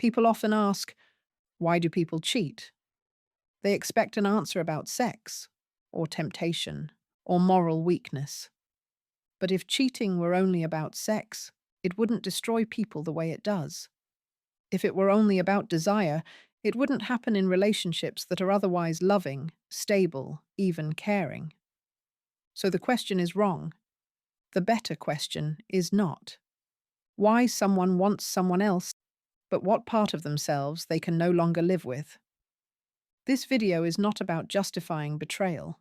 People often ask, why do people cheat? They expect an answer about sex, or temptation, or moral weakness. But if cheating were only about sex, it wouldn't destroy people the way it does. If it were only about desire, it wouldn't happen in relationships that are otherwise loving, stable, even caring. So the question is wrong. The better question is not. Why someone wants someone else, but what part of themselves they can no longer live with. This video is not about justifying betrayal.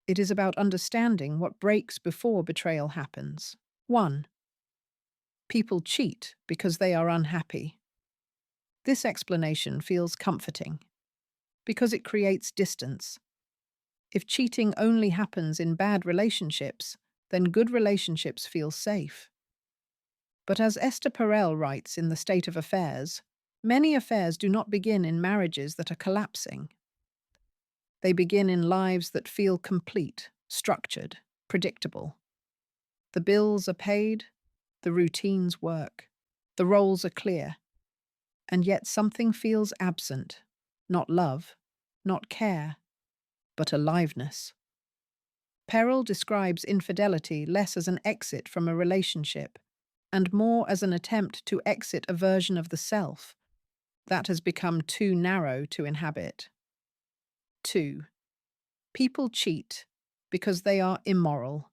It is about understanding what breaks before betrayal happens. 1. People cheat because they are unhappy. This explanation feels comforting because it creates distance. If cheating only happens in bad relationships, then good relationships feel safe. But as Esther Perel writes in The State of Affairs, many affairs do not begin in marriages that are collapsing. They begin in lives that feel complete, structured, predictable. The bills are paid, the routines work, the roles are clear, and yet something feels absent. Not love, not care, but aliveness. Perel describes infidelity less as an exit from a relationship and more as an attempt to exit a version of the self that has become too narrow to inhabit. 2. People cheat because they are immoral.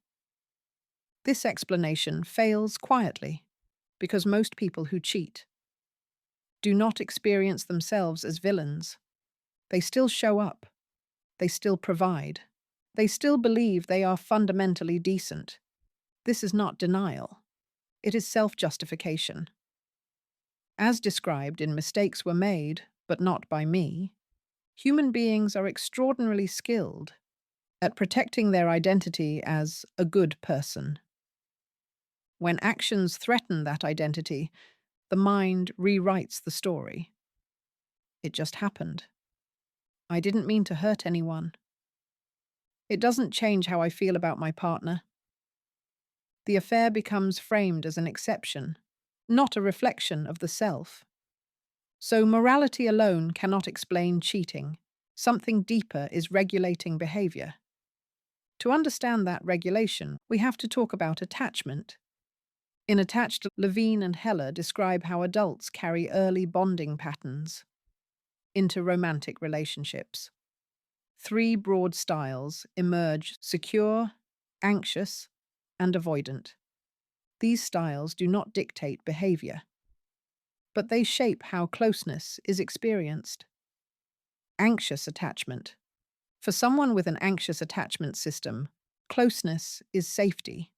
This explanation fails quietly because most people who cheat do not experience themselves as villains. They still show up. They still provide. They still believe they are fundamentally decent. This is not denial. It is self-justification. As described in Mistakes Were Made, but Not by Me, human beings are extraordinarily skilled at protecting their identity as a good person. When actions threaten that identity, the mind rewrites the story. It just happened. I didn't mean to hurt anyone. It doesn't change how I feel about my partner. The affair becomes framed as an exception, not a reflection of the self. So morality alone cannot explain cheating. Something deeper is regulating behavior. To understand that regulation, we have to talk about attachment. In Attached, Levine and Heller describe how adults carry early bonding patterns into romantic relationships. 3 broad styles emerge: secure, anxious, and avoidant. These styles do not dictate behavior, but they shape how closeness is experienced. Anxious attachment. For someone with an anxious attachment system, closeness is safety.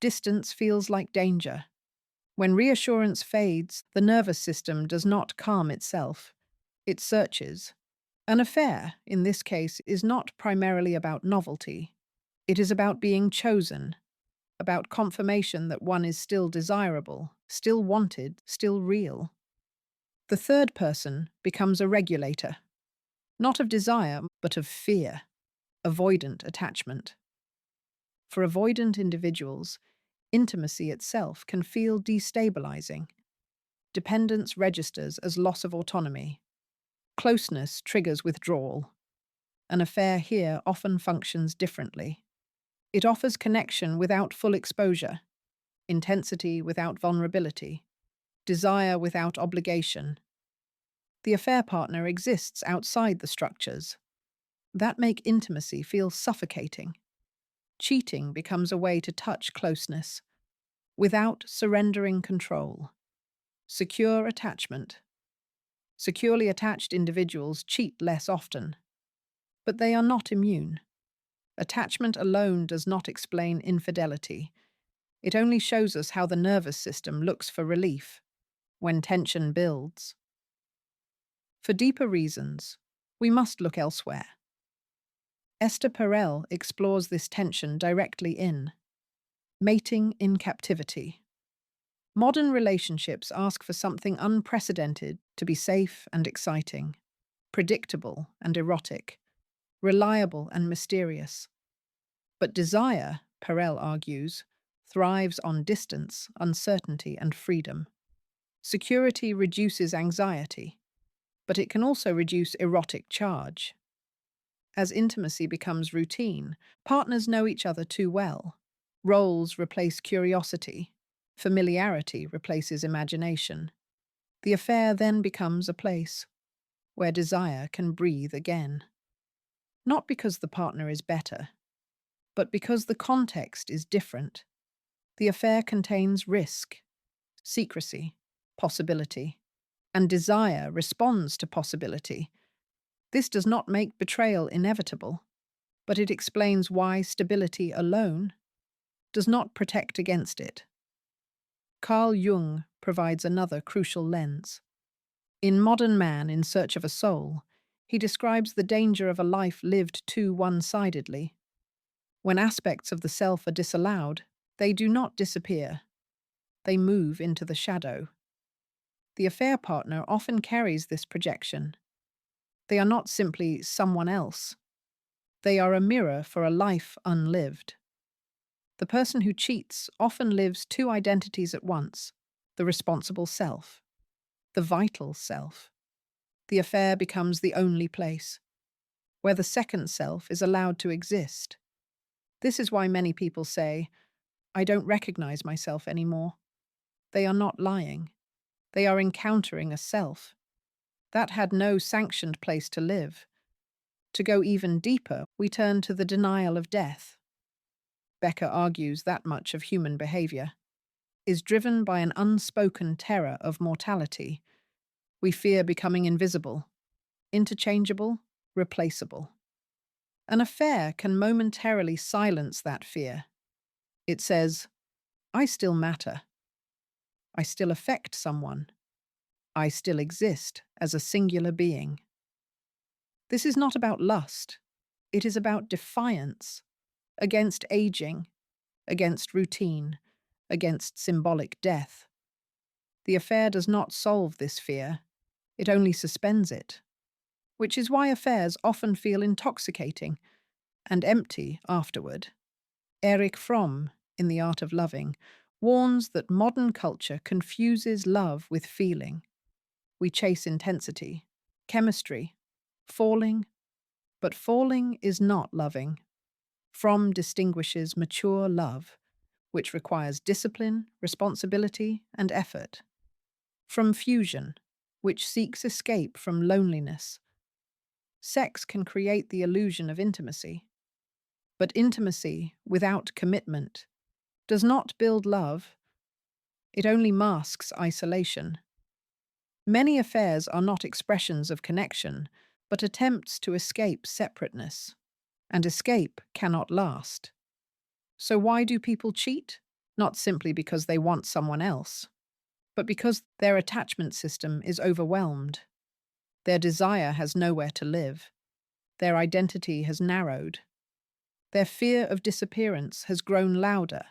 Distance feels like danger. When reassurance fades, the nervous system does not calm itself. It searches. An affair, in this case, is not primarily about novelty. It is about being chosen, about confirmation that one is still desirable, still wanted, still real. The third person becomes a regulator, not of desire, but of fear, avoidant attachment. For avoidant individuals, intimacy itself can feel destabilizing. Dependence registers as loss of autonomy. Closeness triggers withdrawal. An affair here often functions differently. It offers connection without full exposure, intensity without vulnerability, desire without obligation. The affair partner exists outside the structures that make intimacy feel suffocating. Cheating becomes a way to touch closeness without surrendering control. Secure attachment. Securely attached individuals cheat less often, but they are not immune. Attachment alone does not explain infidelity. It only shows us how the nervous system looks for relief when tension builds. For deeper reasons, we must look elsewhere. Esther Perel explores this tension directly in Mating in Captivity. Modern relationships ask for something unprecedented to be safe and exciting, predictable and erotic, reliable and mysterious. But desire, Perel argues, thrives on distance, uncertainty, and freedom. Security reduces anxiety, but it can also reduce erotic charge. As intimacy becomes routine, partners know each other too well. Roles replace curiosity. Familiarity replaces imagination. The affair then becomes a place where desire can breathe again. Not because the partner is better, but because the context is different. The affair contains risk, secrecy, possibility, and desire responds to possibility. This does not make betrayal inevitable, but it explains why stability alone does not protect against it. Carl Jung provides another crucial lens. In Modern Man in Search of a Soul, he describes the danger of a life lived too one-sidedly. When aspects of the self are disallowed, they do not disappear. They move into the shadow. The affair partner often carries this projection. They are not simply someone else. They are a mirror for a life unlived. The person who cheats often lives two identities at once: the responsible self, the vital self. The affair becomes the only place where the second self is allowed to exist. This is why many people say, "I don't recognize myself anymore." They are not lying. They are encountering a self that had no sanctioned place to live. To go even deeper, we turn to the denial of death. Becker argues that much of human behavior is driven by an unspoken terror of mortality. We fear becoming invisible, interchangeable, replaceable. An affair can momentarily silence that fear. It says, "I still matter. I still affect someone. I still exist as a singular being." This is not about lust. It is about defiance against aging, against routine, against symbolic death. The affair does not solve this fear. It only suspends it, which is why affairs often feel intoxicating and empty afterward. Erich Fromm, in The Art of Loving, warns that modern culture confuses love with feeling. We chase intensity, chemistry, falling, but falling is not loving. Fromm distinguishes mature love, which requires discipline, responsibility, and effort, from fusion, which seeks escape from loneliness. Sex can create the illusion of intimacy, but intimacy without commitment does not build love. It only masks isolation. Many affairs are not expressions of connection, but attempts to escape separateness. And escape cannot last. So why do people cheat? Not simply because they want someone else, but because their attachment system is overwhelmed. Their desire has nowhere to live. Their identity has narrowed. Their fear of disappearance has grown louder.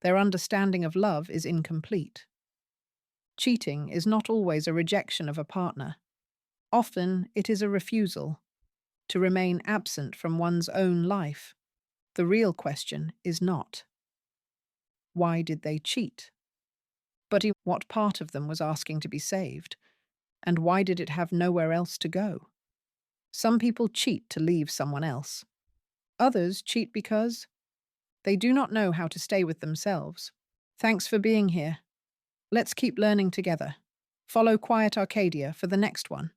Their understanding of love is incomplete. Cheating is not always a rejection of a partner. Often it is a refusal to remain absent from one's own life. The real question is not, why did they cheat? But what part of them was asking to be saved? And why did it have nowhere else to go? Some people cheat to leave someone else. Others cheat because they do not know how to stay with themselves. Thanks for being here. Let's keep learning together. Follow Quiet Arcadia for the next one.